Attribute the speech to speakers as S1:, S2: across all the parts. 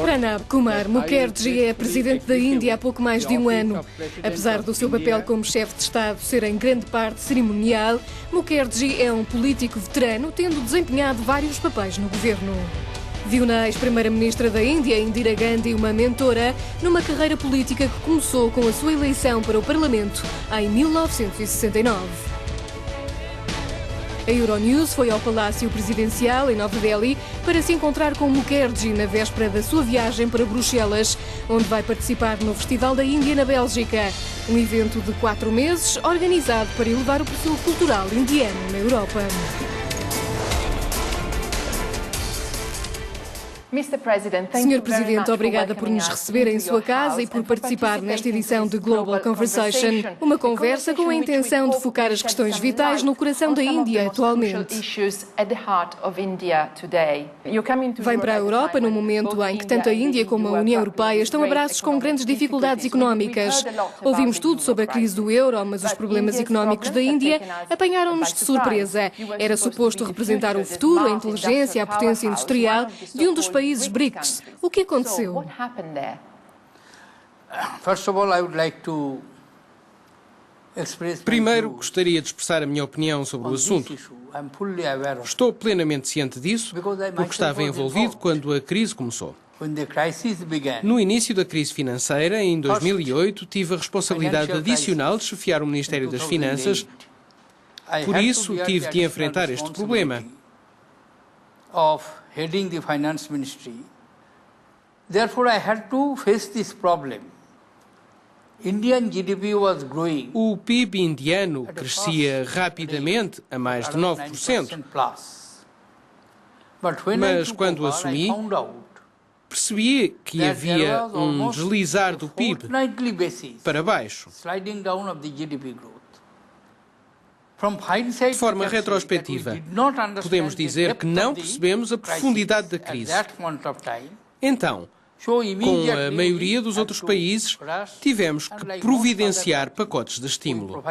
S1: Pranab Kumar Mukherjee é presidente da Índia há pouco mais de um ano. Apesar do seu papel como chefe de Estado ser em grande parte cerimonial, Mukherjee é um político veterano, tendo desempenhado vários papéis no governo. Viu na ex-primeira-ministra da Índia, Indira Gandhi, uma mentora numa carreira política que começou com a sua eleição para o Parlamento em 1969. A Euronews foi ao Palácio Presidencial, em Nova Delhi, para se encontrar com Mukherjee na véspera da sua viagem para Bruxelas, onde vai participar no Festival da Índia na Bélgica, um evento de 4 meses organizado para elevar o perfil cultural indiano na Europa. Senhor Presidente, obrigada por nos receber em sua casa e por participar nesta edição de Global Conversation, uma conversa com a intenção de focar as questões vitais no coração da Índia atualmente. Vem para a Europa num momento em que tanto a Índia como a União Europeia estão a braços com grandes dificuldades económicas. Ouvimos tudo sobre a crise do euro, mas os problemas económicos da Índia apanharam-nos de surpresa. Era suposto representar o futuro, a inteligência, a potência industrial de um dos países BRICS. O que aconteceu?
S2: Primeiro, gostaria de expressar a minha opinião sobre o assunto. Estou plenamente ciente disso, porque estava envolvido quando a crise começou. No início da crise financeira, em 2008, tive a responsabilidade adicional de chefiar o Ministério das Finanças. Por isso, tive de enfrentar este problema.
S3: Heading the finance ministry. Therefore, I had to face this problem. Indian GDP was growing.
S2: O PIB indiano crescia rapidamente, a mais de 9%. Mas quando assumi, percebi que havia um deslizar do PIB para baixo. De forma retrospectiva, podemos dizer que não percebemos a profundidade da crise. Então, com a maioria dos outros países, tivemos que providenciar pacotes de estímulo.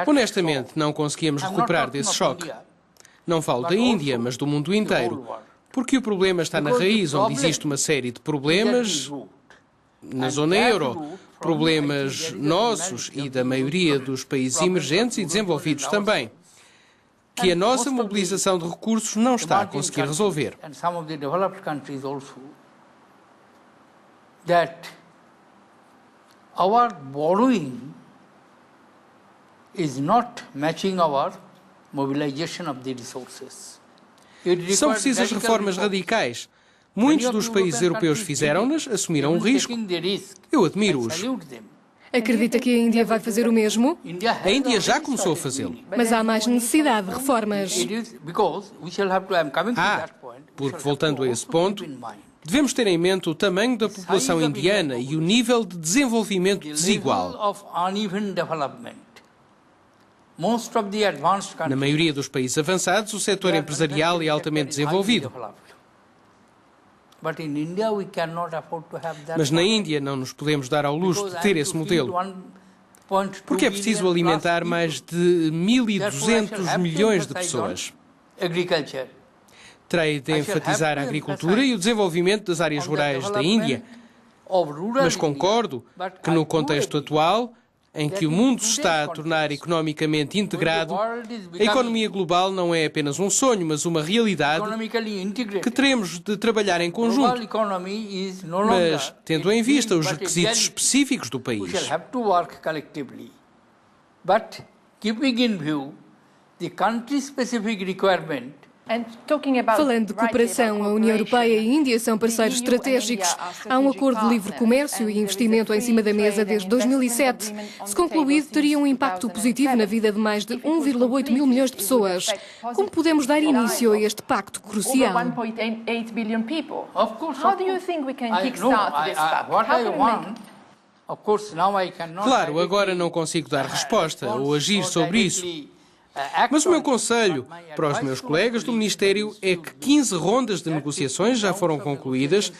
S2: Honestamente, não conseguíamos recuperar desse choque. Não falo da Índia, mas do mundo inteiro. Porque o problema está na raiz, onde existe uma série de problemas na zona euro, problemas nossos e da maioria dos países emergentes e desenvolvidos também, que a nossa mobilização de recursos não está a conseguir resolver.
S3: Our borrowing is not matching our mobilization of the resources.
S2: São precisas reformas radicais. Muitos dos países europeus fizeram-nas, assumiram um risco. Eu admiro-os.
S1: Acredita que a Índia vai fazer o mesmo?
S2: A Índia já começou a fazê-lo.
S1: Mas há mais necessidade de reformas.
S2: Porque voltando a esse ponto, devemos ter em mente o tamanho da população indiana e o nível de desenvolvimento desigual. Na maioria dos países avançados, o setor empresarial é altamente desenvolvido. Mas na Índia não nos podemos dar ao luxo de ter esse modelo. Porque é preciso alimentar mais de 1.200 milhões de pessoas. Terei de enfatizar a agricultura e o desenvolvimento das áreas rurais da Índia. Mas concordo que no contexto atual, em que o mundo se está a tornar economicamente integrado, a economia global não é apenas um sonho, mas uma realidade que teremos de trabalhar em conjunto, mas tendo em vista os requisitos específicos do país.
S1: Falando de cooperação, a União Europeia e a Índia são parceiros estratégicos. Há um acordo de livre comércio e investimento em cima da mesa desde 2007. Se concluído, teria um impacto positivo na vida de mais de 1,8 mil milhões de pessoas. Como podemos dar início a este pacto crucial?
S2: Claro, agora não consigo dar resposta ou agir sobre isso. Mas o meu conselho para os meus colegas do Ministério é que 15 rondas de negociações já foram concluídas.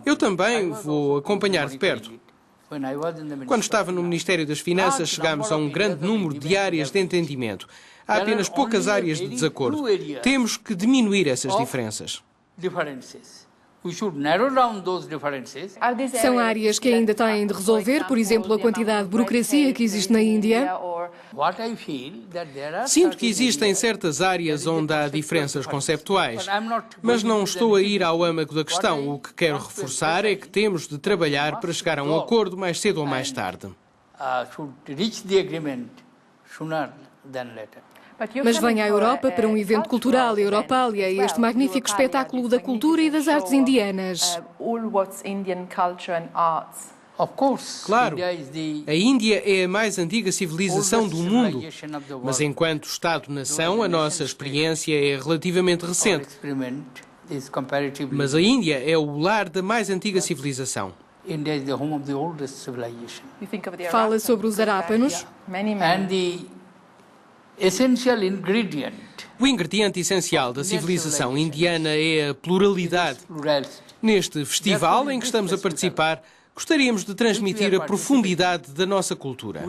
S2: Eu também vou acompanhar de perto. Quando estava no Ministério das Finanças, chegámos a um grande número de áreas de entendimento. Há apenas poucas áreas de desacordo. Temos que diminuir essas diferenças.
S1: São áreas que ainda têm de resolver, por exemplo, a quantidade de burocracia que existe na Índia.
S2: Sinto que existem certas áreas onde há diferenças conceptuais, mas não estou a ir ao âmago da questão. O que quero reforçar é que temos de trabalhar para chegar a um acordo mais cedo ou mais tarde.
S1: Mas venha à Europa para um evento cultural, Europália, este magnífico espetáculo da cultura e das artes indianas.
S2: Claro, a Índia é a mais antiga civilização do mundo, mas enquanto Estado-nação, a nossa experiência é relativamente recente. Mas a Índia é o lar da mais antiga civilização.
S1: Fala sobre os arápanos.
S2: O ingrediente essencial da civilização indiana é a pluralidade. Neste festival em que estamos a participar, gostaríamos de transmitir a profundidade da nossa cultura.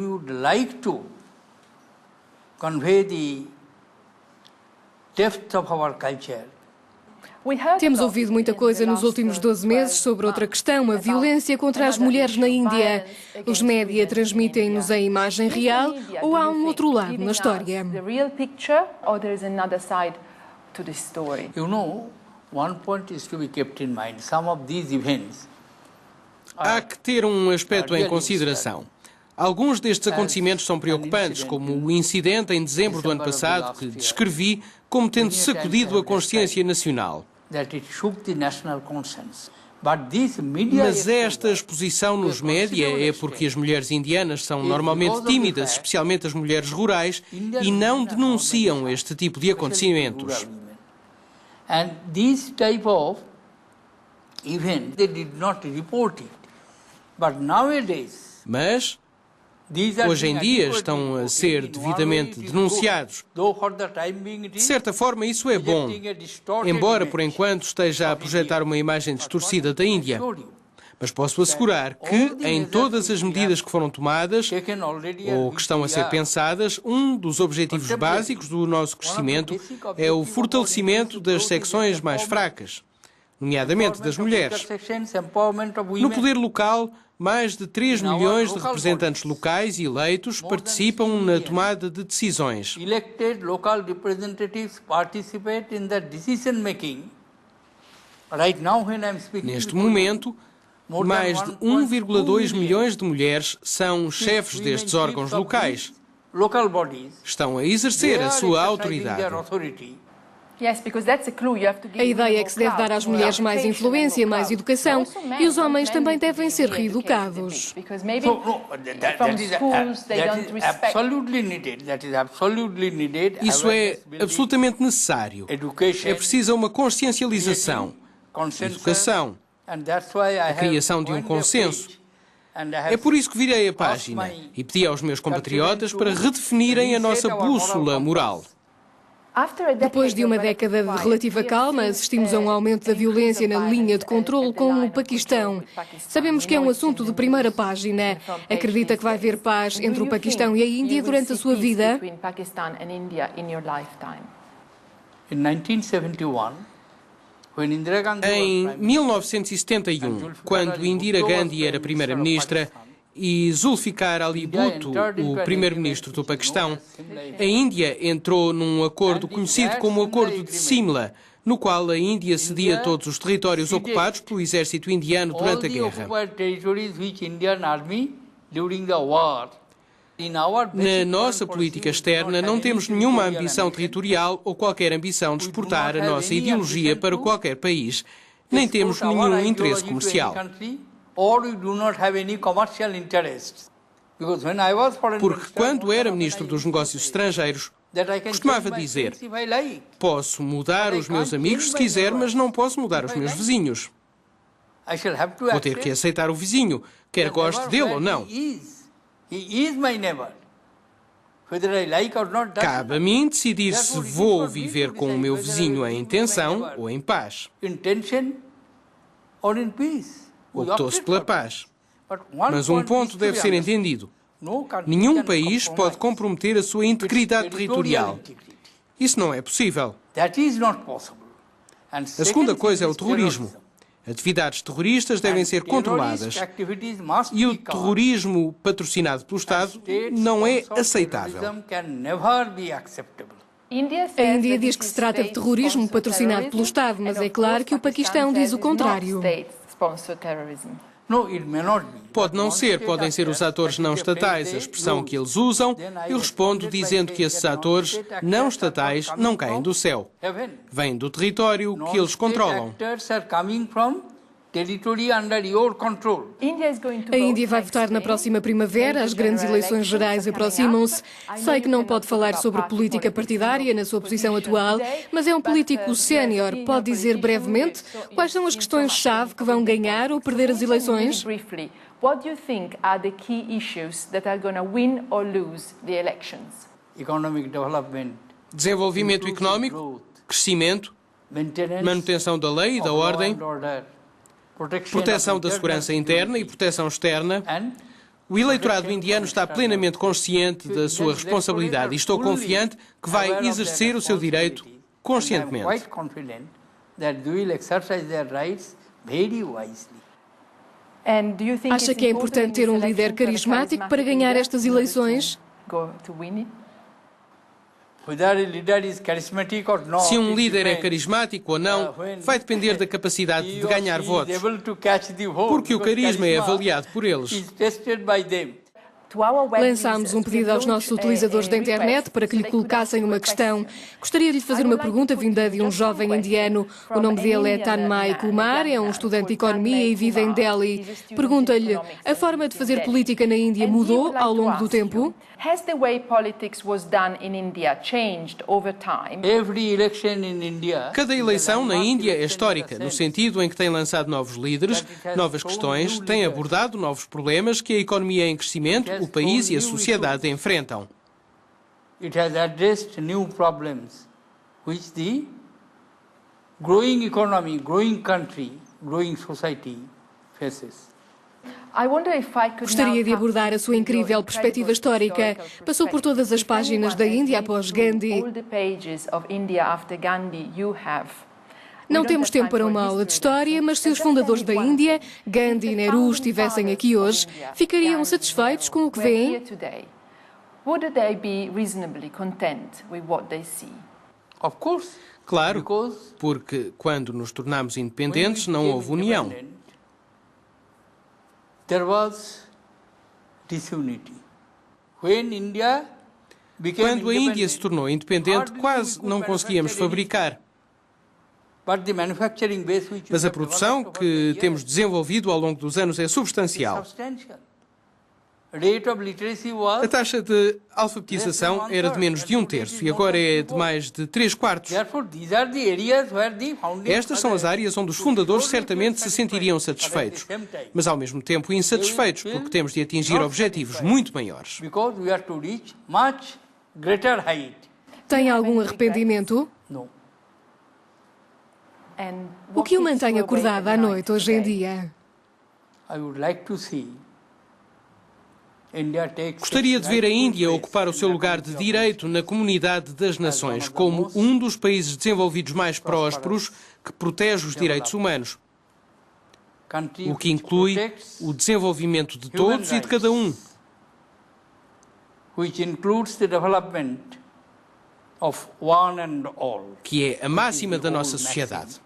S1: Temos ouvido muita coisa nos últimos 12 meses sobre outra questão, a violência contra as mulheres na Índia. Os média transmitem-nos a imagem real ou há um outro lado na história?
S2: Há que ter um aspecto em consideração. Alguns destes acontecimentos são preocupantes, como o incidente em dezembro do ano passado, que descrevi como tendo sacudido a consciência nacional. Mas esta exposição nos média é porque as mulheres indianas são normalmente tímidas, especialmente as mulheres rurais, e não denunciam este tipo de acontecimentos. Mas hoje em dia estão a ser devidamente denunciados. De certa forma, isso é bom, embora por enquanto esteja a projetar uma imagem distorcida da Índia. Mas posso assegurar que, em todas as medidas que foram tomadas ou que estão a ser pensadas, um dos objetivos básicos do nosso crescimento é o fortalecimento das secções mais fracas, nomeadamente das mulheres. No poder local, mais de 3 milhões de representantes locais e eleitos participam na tomada de decisões. Neste momento, mais de 1,2 milhões de mulheres são chefes destes órgãos locais. Estão a exercer a sua autoridade.
S1: A ideia é que se deve dar às mulheres mais influência, mais educação, e os homens também devem ser reeducados.
S2: Isso é absolutamente necessário. É preciso uma consciencialização, educação, a criação de um consenso. É por isso que virei a página e pedi aos meus compatriotas para redefinirem a nossa bússola moral.
S1: Depois de uma década de relativa calma, assistimos a um aumento da violência na linha de controle com o Paquistão. Sabemos que é um assunto de primeira página. Acredita que vai haver paz entre o Paquistão e a Índia durante a sua vida?
S2: Em 1971, quando Indira Gandhi era primeira-ministra e Zulfikar Ali Bhutto, o primeiro-ministro do Paquistão, a Índia entrou num acordo conhecido como o Acordo de Simla, no qual a Índia cedia todos os territórios ocupados pelo exército indiano durante a guerra. Na nossa política externa não temos nenhuma ambição territorial ou qualquer ambição de exportar a nossa ideologia para qualquer país, nem temos nenhum interesse comercial. Porque quando era Ministro dos Negócios Estrangeiros, costumava dizer: posso mudar os meus amigos se quiser, mas não posso mudar os meus vizinhos. Vou ter que aceitar o vizinho, quer goste dele ou não. Cabe a mim decidir se vou viver com o meu vizinho em tensão ou em paz. Optou-se pela paz. Mas um ponto deve ser entendido. Nenhum país pode comprometer a sua integridade territorial. Isso não é possível. A segunda coisa é o terrorismo. Atividades terroristas devem ser controladas. E o terrorismo patrocinado pelo Estado não é aceitável.
S1: A Índia diz que se trata de terrorismo patrocinado pelo Estado, mas é claro que o Paquistão diz o contrário.
S2: Pode não ser, podem ser os atores não estatais, a expressão que eles usam. Eu respondo dizendo que esses atores não estatais não caem do céu. Vêm do território que eles controlam.
S1: A Índia vai votar na próxima primavera, as grandes eleições gerais aproximam-se. Sei que não pode falar sobre política partidária na sua posição atual, mas é um político sénior. Pode dizer brevemente quais são as questões-chave que vão ganhar ou perder as eleições?
S4: What do you think are the key issues that are going to win or lose the elections?
S2: Desenvolvimento económico, crescimento, manutenção da lei e da ordem, proteção da segurança interna e proteção externa. O eleitorado indiano está plenamente consciente da sua responsabilidade e estou confiante que vai exercer o seu direito conscientemente.
S1: Acha que é importante ter um líder carismático para ganhar estas eleições?
S2: Se um líder é carismático ou não, vai depender da capacidade de ganhar votos, porque o carisma é avaliado por eles.
S1: Lançámos um pedido aos nossos utilizadores da internet para que lhe colocassem uma questão. Gostaria de lhe fazer uma pergunta vinda de um jovem indiano. O nome dele é Tanmay Kumar, é um estudante de economia e vive em Delhi. Pergunta-lhe, a forma de fazer política na Índia mudou ao longo do tempo?
S4: Has the way politics was done in India changed over time?
S2: Cada eleição na Índia é histórica, no sentido em que tem lançado novos líderes, novas questões, tem abordado novos problemas que a economia em crescimento, o país e a sociedade enfrentam.
S3: It has addressed new problems which the growing economy, growing country, growing society faces.
S1: Gostaria de abordar a sua incrível perspectiva histórica. Passou por todas as páginas da Índia após Gandhi. Não temos tempo para uma aula de história, mas se os fundadores da Índia, Gandhi e Nehru, estivessem aqui hoje, ficariam satisfeitos com o que veem?
S2: Claro, porque quando nos tornamos independentes não houve união.
S3: There was disunity.
S2: Quando a Índia se tornou independente, quase não conseguíamos fabricar. Mas a produção que temos desenvolvido ao longo dos anos é substancial. A taxa de alfabetização era de menos de 1/3 e agora é de mais de 3/4. Estas são as áreas onde os fundadores certamente se sentiriam satisfeitos, mas ao mesmo tempo insatisfeitos, porque temos de atingir objetivos muito maiores.
S1: Tem algum arrependimento? O que o mantém acordado à noite hoje em dia?
S2: Gostaria de ver a Índia ocupar o seu lugar de direito na comunidade das nações como um dos países desenvolvidos mais prósperos que protege os direitos humanos, o que inclui o desenvolvimento de todos e de cada um, que é a máxima da nossa sociedade.